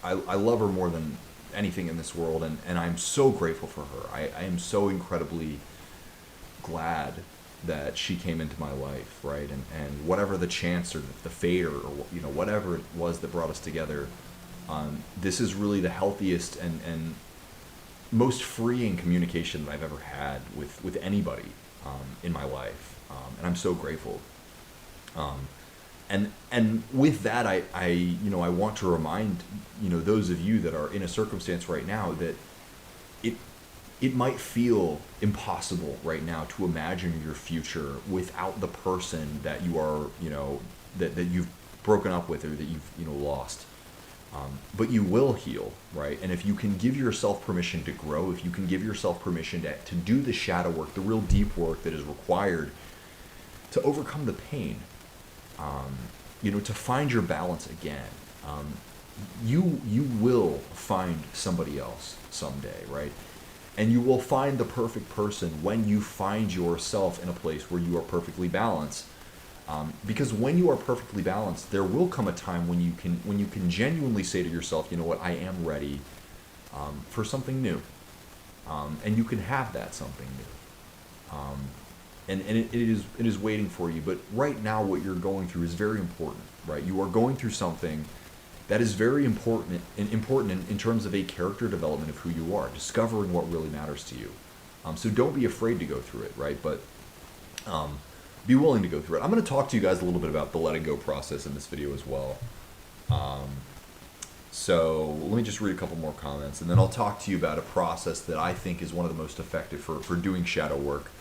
I love her more than anything in this world, and I'm so grateful for her. I am so incredibly glad that she came into my life, right? And whatever the chance or the fate or whatever it was that brought us together, this is really the healthiest and most freeing communication that I've ever had with anybody in my life, and I'm so grateful. And with that, I want to remind those of you that are in a circumstance right now that it might feel impossible right now to imagine your future without the person that you are that you've broken up with or that you've lost. But you will heal, right? And if you can give yourself permission to grow, if you can give yourself permission to do the shadow work, the real deep work that is required to overcome the pain, to find your balance again. You will find somebody else someday, right? And you will find the perfect person when you find yourself in a place where you are perfectly balanced. Because when you are perfectly balanced, there will come a time when you can genuinely say to yourself, you know what, I am ready for something new, and you can have that something new, and it is waiting for you. But right now, what you're going through is very important, right? You are going through something that is very important in terms of a character development of who you are, discovering what really matters to you. So don't be afraid to go through it, right? But be willing to go through it. I'm going to talk to you guys a little bit about the letting go process in this video as well. So let me just read a couple more comments, and then I'll talk to you about a process that I think is one of the most effective for doing shadow work.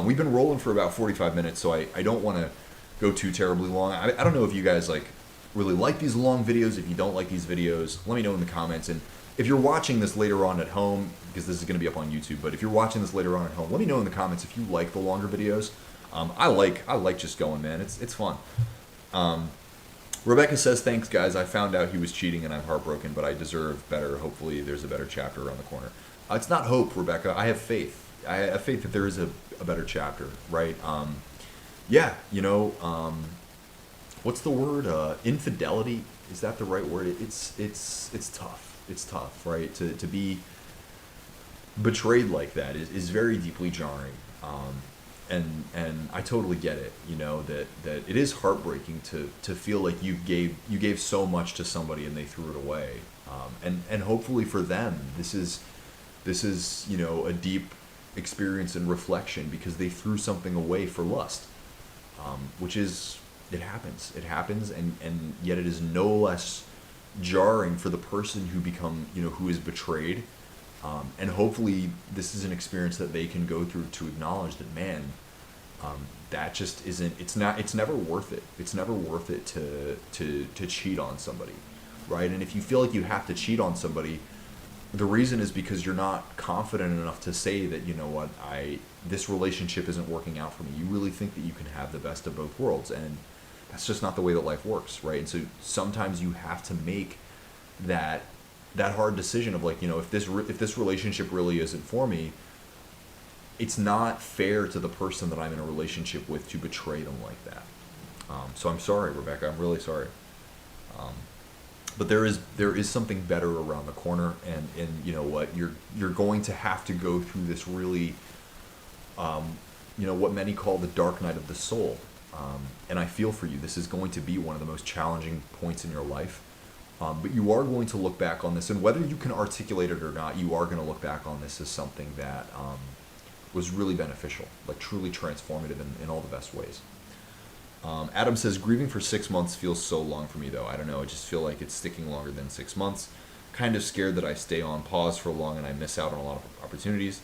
We've been rolling for about 45 minutes, so I don't want to go too terribly long. I don't know if you guys really like these long videos. If you don't like these videos, let me know in the comments. And if you're watching this later on at home, because this is going to be up on YouTube, but if you're watching this later on at home, let me know in the comments if you like the longer videos. I like just going, man. It's fun. Rebecca says, thanks, guys. I found out he was cheating and I'm heartbroken, but I deserve better. Hopefully there's a better chapter around the corner. It's not hope, Rebecca. I have faith. I have faith that there is a better chapter, right? Yeah, what's the word? Infidelity? Is that the right word? It's tough. It's tough, right? To be betrayed like that is very deeply jarring. And I totally get it, that it is heartbreaking to feel like you gave so much to somebody and they threw it away. And hopefully for them, this is a deep experience and reflection because they threw something away for lust, which is, it happens, and yet it is no less jarring for the person who is betrayed. And hopefully this is an experience that they can go through to acknowledge that, man, that just isn't, it's never worth it. It's never worth it to cheat on somebody, right? And if you feel like you have to cheat on somebody, the reason is because you're not confident enough to say that, you know what, this relationship isn't working out for me. You really think that you can have the best of both worlds, and that's just not the way that life works, right? And so sometimes you have to make that hard decision of if this relationship really isn't for me, it's not fair to the person that I'm in a relationship with to betray them like that. So I'm sorry, Rebecca. I'm really sorry. But there is something better around the corner, and you know what, you're going to have to go through this really, what many call the dark night of the soul. And I feel for you. This is going to be one of the most challenging points in your life. But you are going to look back on this, and whether you can articulate it or not, you are going to look back on this as something that was really beneficial, like truly transformative in all the best ways. Adam says, grieving for 6 months feels so long for me, though. I don't know. I just feel like it's sticking longer than 6 months. Kind of scared that I stay on pause for long and I miss out on a lot of opportunities.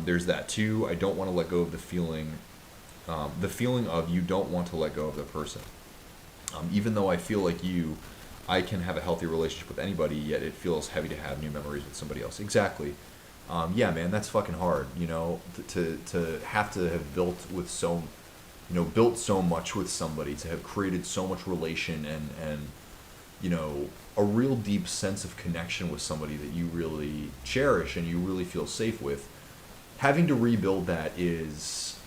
There's that, too. I don't want to let go of the feeling of you don't want to let go of the person. Even though I feel like I can have a healthy relationship with anybody, yet it feels heavy to have new memories with somebody else. Exactly. Yeah, man, that's fucking hard, to have built so much with somebody, to have created so much relation and a real deep sense of connection with somebody that you really cherish and you really feel safe with. Having to rebuild that is,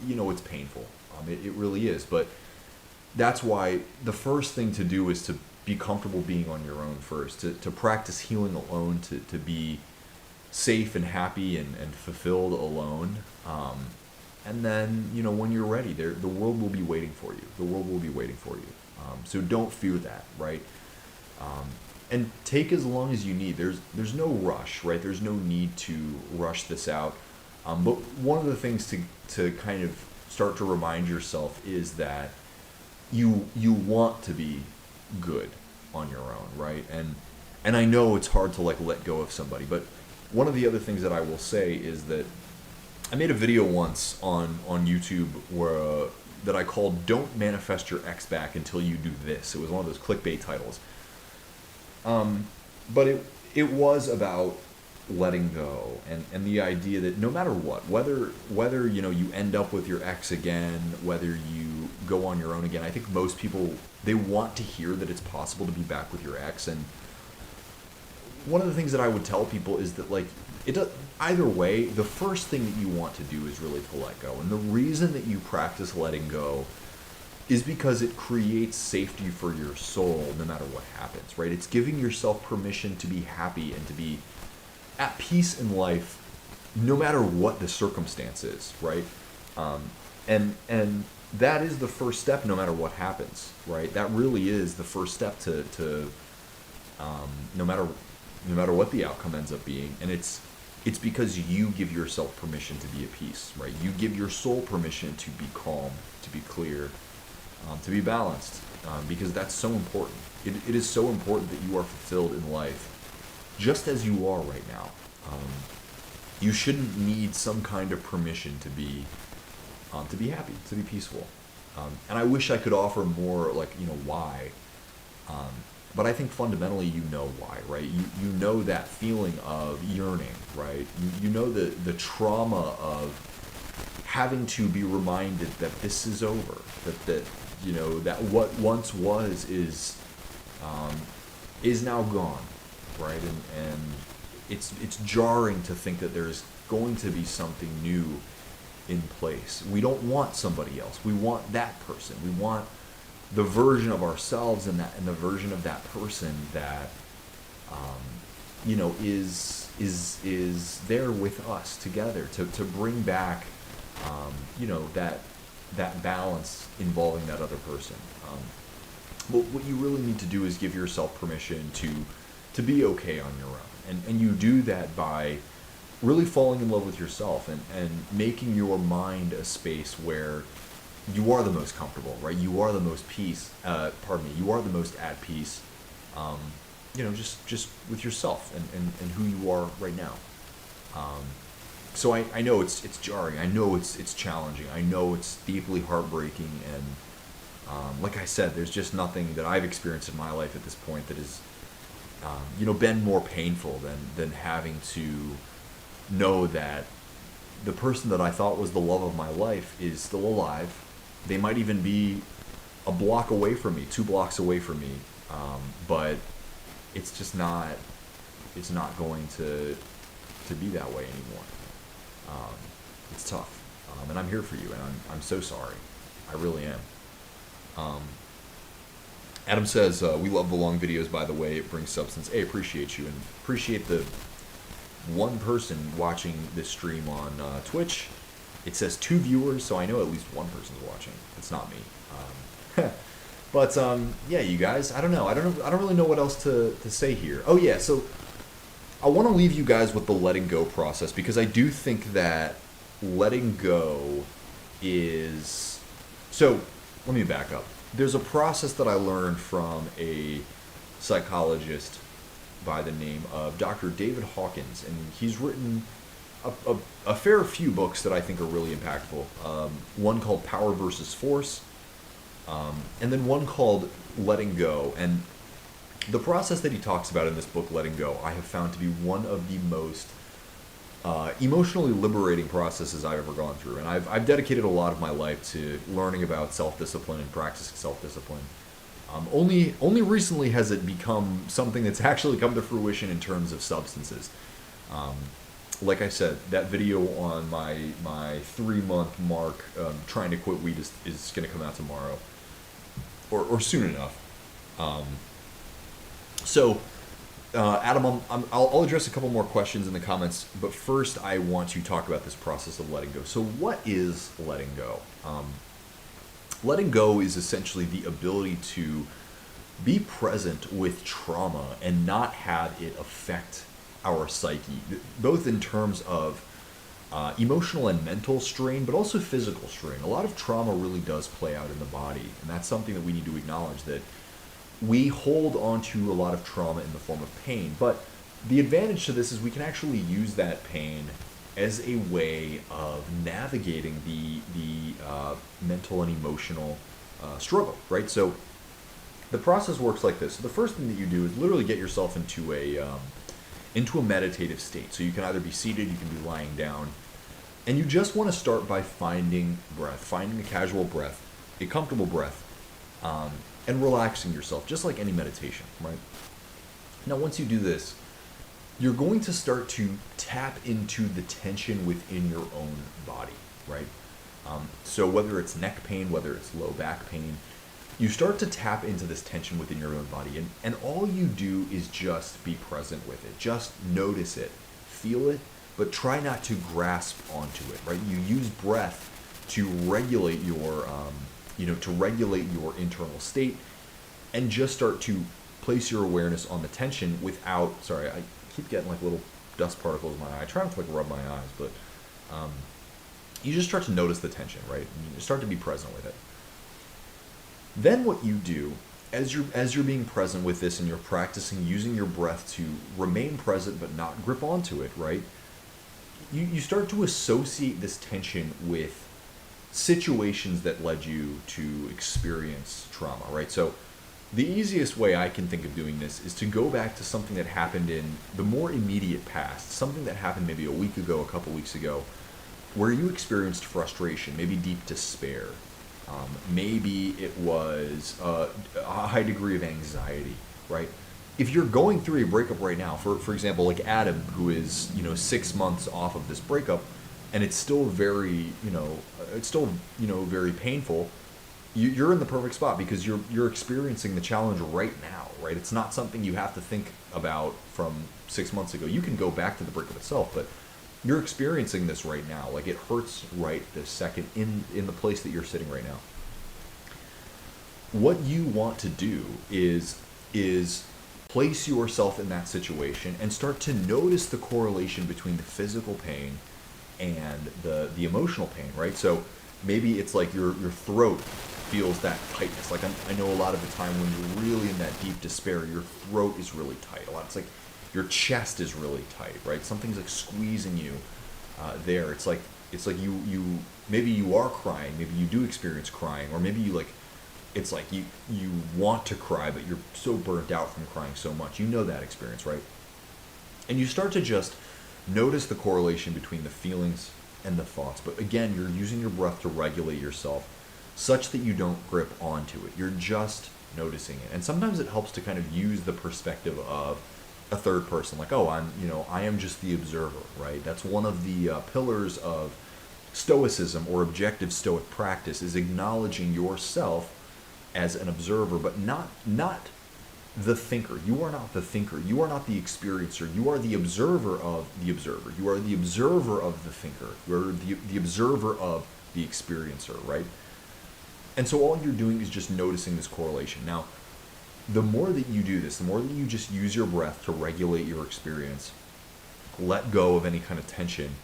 it's painful. It really is. But that's why the first thing to do is to be comfortable being on your own first, to practice healing alone, to be safe and happy and fulfilled alone. And then, when you're ready, the world will be waiting for you. The world will be waiting for you. So don't fear that, right? And take as long as you need. There's no rush, right? There's no need to rush this out. But one of the things to kind of start to remind yourself is that you want to be good on your own, right? And I know it's hard to let go of somebody, but one of the other things that I will say is that I made a video once on YouTube that I called "Don't Manifest Your Ex Back Until You Do This." It was one of those clickbait titles. But it was about letting go and the idea that no matter what, whether you end up with your ex again, whether you go on your own again, I think most people, they want to hear that it's possible to be back with your ex. And one of the things that I would tell people is that, like, it does, either way, the first thing that you want to do is really to let go. And the reason that you practice letting go is because it creates safety for your soul no matter what happens, right? It's giving yourself permission to be happy and to be at peace in life no matter what the circumstance is, right? And that is the first step no matter what happens, right? That really is the first step to no matter what the outcome ends up being. And it's because you give yourself permission to be at peace, right? You give your soul permission to be calm, to be clear, to be balanced, because that's so important. It is so important that you are fulfilled in life just as you are right now. You shouldn't need some kind of permission to be happy, to be peaceful. And I wish I could offer more, like, why. But I think fundamentally you know why, right? You know that feeling of yearning, right? You know the trauma of having to be reminded that this is over, that that what once was is now gone, right? And it's jarring to think that there's going to be something new in place. We don't want somebody else. We want that person. We want the version of ourselves and the version of that person that is there with us together to bring back that balance involving that other person. But what you really need to do is give yourself permission to be okay on your own, and you do that by really falling in love with yourself and making your mind a space where you are the most comfortable, right? You are the most you are the most at peace, just with yourself and who you are right now. So I know it's jarring. I know it's challenging. I know it's deeply heartbreaking. And like I said, there's just nothing that I've experienced in my life at this point that has, been more painful than having to know that the person that I thought was the love of my life is still alive. They might even be a block away from me, 2 blocks away from me, but it's just not. It's not going to be that way anymore. It's tough, and I'm here for you, and I'm so sorry. I really am. Adam says, we love the long videos, by the way. It brings substance. Hey, appreciate you, and appreciate the one person watching this stream on Twitch. It says 2 viewers, so I know at least one person's watching. It's not me. But yeah, you guys, I don't know. I don't really know what else to say here. Oh yeah, so I want to leave you guys with the letting go process, because I do think that letting go is... So, let me back up. There's a process that I learned from a psychologist by the name of Dr. David Hawkins, and he's written a fair few books that I think are really impactful. One called Power versus Force, and then one called Letting Go. And the process that he talks about in this book, Letting Go, I have found to be one of the most emotionally liberating processes I've ever gone through. And I've dedicated a lot of my life to learning about self-discipline and practicing self-discipline. Only recently has it become something that's actually come to fruition in terms of substances. Like I said, that video on my 3-month mark, trying to quit weed is going to come out tomorrow, or soon enough. So, Adam, I'll address a couple more questions in the comments, but first I want to talk about this process of letting go. So what is letting go? Letting go is essentially the ability to be present with trauma and not have it affect our psyche, both in terms of emotional and mental strain, but also physical strain. A lot of trauma really does play out in the body, and that's something that we need to acknowledge, that we hold on to a lot of trauma in the form of pain. But the advantage to this is we can actually use that pain as a way of navigating the mental and emotional struggle, right? So the process works like this. So the first thing that you do is literally get yourself into into a meditative state. So you can either be seated, you can be lying down, and you just want to start by finding breath, finding a casual breath, a comfortable breath, and relaxing yourself, just like any meditation, right? Now, once you do this, you're going to start to tap into the tension within your own body, right? So whether it's neck pain, whether it's low back pain, you start to tap into this tension within your own body. And all you do is just be present with it. Just notice it, feel it, but try not to grasp onto it, right? You use breath to regulate your, to regulate your internal state, and just start to place your awareness on the tension without, sorry, I keep getting like little dust particles in my eye. I try not to like rub my eyes, but you just start to notice the tension, right? And you start to be present with it. Then what you do, as you're being present with this and you're practicing using your breath to remain present but not grip onto it, right? You start to associate this tension with situations that led you to experience trauma, right? So the easiest way I can think of doing this is to go back to something that happened in the more immediate past, something that happened maybe a week ago, a couple weeks ago, where you experienced frustration, maybe deep despair. Maybe it was a high degree of anxiety, right? If you're going through a breakup right now, for example, like Adam, who is 6 months off of this breakup, and it's still very very painful. You're in the perfect spot because you're experiencing the challenge right now, right? It's not something you have to think about from 6 months ago. You can go back to the breakup itself, but you're experiencing this right now. Like, it hurts right this second in the place that you're sitting right now. What you want to do is place yourself in that situation and start to notice the correlation between the physical pain and the emotional pain, right? So maybe it's like your throat feels that tightness. Like, I know a lot of the time when you're really in that deep despair, your throat is really tight. It's like your chest is really tight, right? Something's like squeezing you there. It's like you maybe you are crying, maybe you do experience crying, or maybe it's like you want to cry, but you're so burnt out from crying so much. You know that experience, right? And you start to just notice the correlation between the feelings and the thoughts. But again, you're using your breath to regulate yourself such that you don't grip onto it. You're just noticing it. And sometimes it helps to kind of use the perspective of a third person, like, oh, I am just the observer, right? That's one of the pillars of stoicism or objective stoic practice, is acknowledging yourself as an observer, but not the thinker. You are not the thinker. You are not the experiencer. You are the observer of the observer. You are the observer of the thinker. You are the observer of the experiencer, right? And so all you're doing is just noticing this correlation. Now, the more that you do this, the more that you just use your breath to regulate your experience, let go of any kind of tension,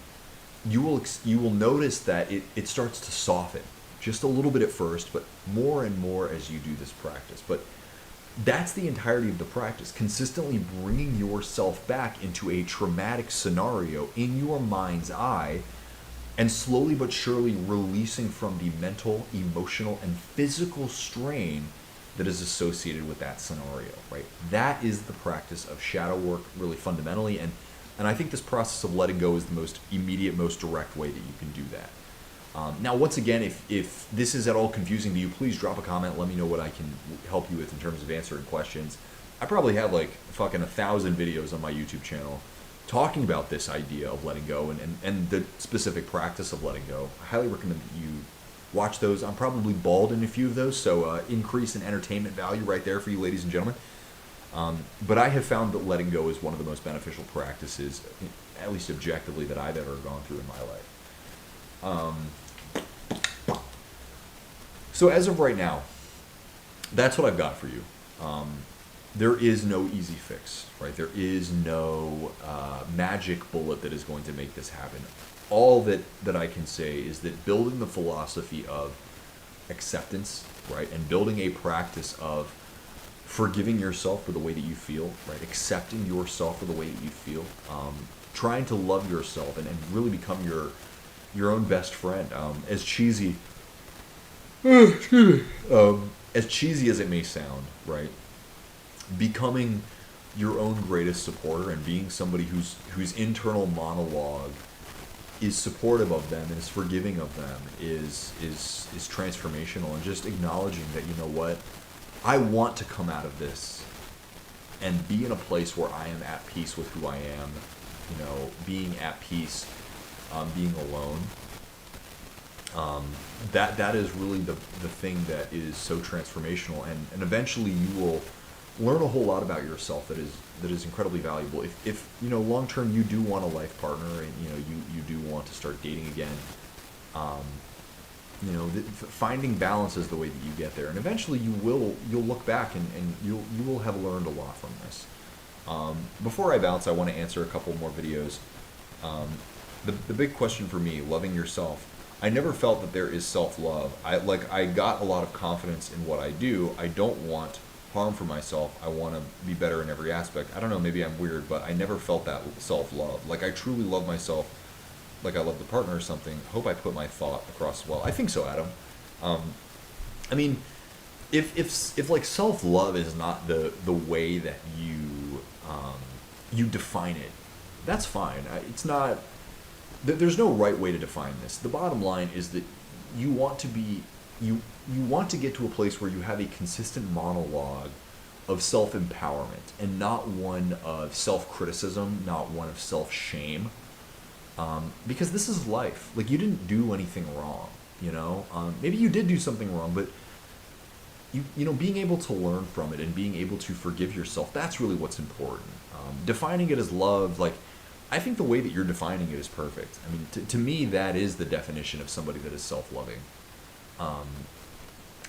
you will notice that it starts to soften just a little bit at first, but more and more as you do this practice. But that's the entirety of the practice, consistently bringing yourself back into a traumatic scenario in your mind's eye, and slowly but surely releasing from the mental, emotional, and physical strain that is associated with that scenario, right? That is the practice of shadow work, really fundamentally, and I think this process of letting go is the most immediate, most direct way that you can do that. Now, once again, if this is at all confusing to you, please drop a comment. Let me know what I can help you with in terms of answering questions. I probably have like fucking 1,000 videos on my YouTube channel talking about this idea of letting go and the specific practice of letting go. I highly recommend that you watch those. I'm probably bald in a few of those, so increase in entertainment value right there for you, ladies and gentlemen. But I have found that letting go is one of the most beneficial practices, at least objectively, that I've ever gone through in my life. So as of right now, that's what I've got for you. There is no easy fix, right? There is no magic bullet that is going to make this happen. All that I can say is that building the philosophy of acceptance, right, and building a practice of forgiving yourself for the way that you feel, right, accepting yourself for the way that you feel, trying to love yourself and really become your own best friend. As cheesy as it may sound, right, becoming your own greatest supporter and being somebody whose internal monologue is supportive of them, is forgiving of them, is transformational, and just acknowledging that, you know what, I want to come out of this and be in a place where I am at peace with who I am, you know, being at peace, being alone. That is really the thing that is so transformational, and eventually you will learn a whole lot about yourself that is incredibly valuable. If you know, long term you do want a life partner, and you know you do want to start dating again, you know, finding balance is the way that you get there, and eventually you'll look back and you will have learned a lot from this. Before I bounce, I want to answer a couple more videos. The big question for me, loving yourself. I never felt that there is self-love. I got a lot of confidence in what I do. I don't want harm for myself. I want to be better in every aspect. I don't know, maybe I'm weird, but I never felt that self-love. Like, I truly love myself like I love the partner or something. Hope I put my thought across well. I think so, Adam. I mean, if like self-love is not the way that you define it, that's fine. It's not. There's no right way to define this. The bottom line is that you want to be you want to get to a place where you have a consistent monologue of self-empowerment, and not one of self-criticism, not one of self-shame, because this is life. Like, you didn't do anything wrong, you know. Maybe you did do something wrong, but you know, being able to learn from it and being able to forgive yourself, that's really what's important. Defining it as love, like, I think the way that you're defining it is perfect. I mean, to me, that is the definition of somebody that is self-loving.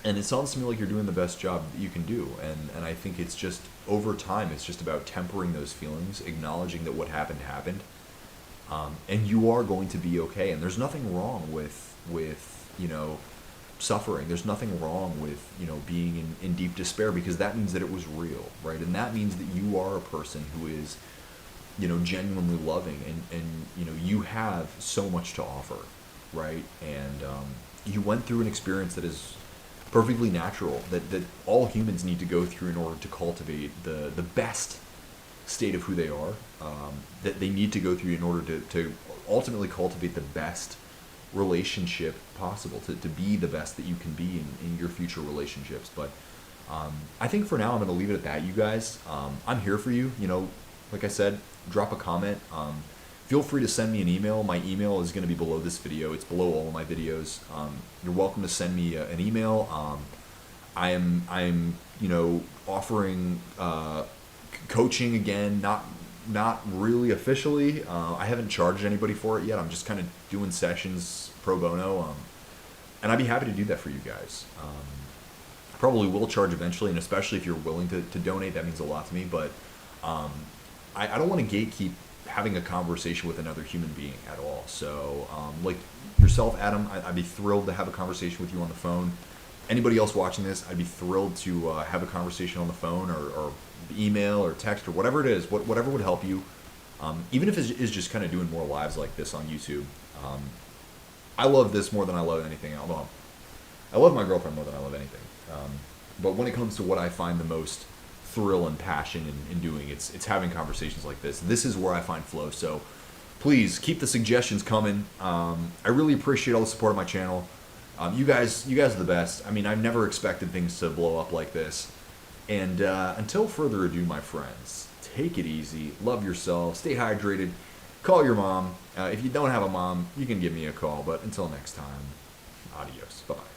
And it sounds to me like you're doing the best job that you can do. And I think it's just, over time, it's just about tempering those feelings, acknowledging that what happened happened. And you are going to be okay. And there's nothing wrong with you know, suffering. There's nothing wrong with, you know, being in deep despair, because that means that it was real, right? And that means that you are a person who is, you know, genuinely loving, and you know, you have so much to offer, right? And you went through an experience that is perfectly natural, that all humans need to go through in order to cultivate the best state of who they are, that they need to go through in order to ultimately cultivate the best relationship possible, to be the best that you can be in your future relationships. But I think for now I'm going to leave it at that, you guys. I'm here for you. You know, like I said, drop a comment. Feel free to send me an email. My email is going to be below this video. It's below all of my videos. You're welcome to send me an email. I'm you know, offering coaching again, not really officially. I haven't charged anybody for it yet. I'm just kind of doing sessions pro bono, and I'd be happy to do that for you guys. I probably will charge eventually, and especially if you're willing to donate, that means a lot to me. But I don't want to gatekeep having a conversation with another human being at all. So like yourself, Adam, I'd be thrilled to have a conversation with you on the phone. Anybody else watching this, I'd be thrilled to have a conversation on the phone, or email or text, or whatever it is, whatever would help you. Even if it is just kind of doing more lives like this on YouTube. I love this more than I love anything else. Well, I love my girlfriend more than I love anything. But when it comes to what I find the most thrill and passion in doing, it's having conversations like this. This is where I find flow. So please keep the suggestions coming. I really appreciate all the support of my channel. You guys are the best. I mean, I've never expected things to blow up like this. And until further ado, my friends, take it easy, love yourself, stay hydrated, call your mom. If you don't have a mom, you can give me a call. But until next time, adios. Bye-bye.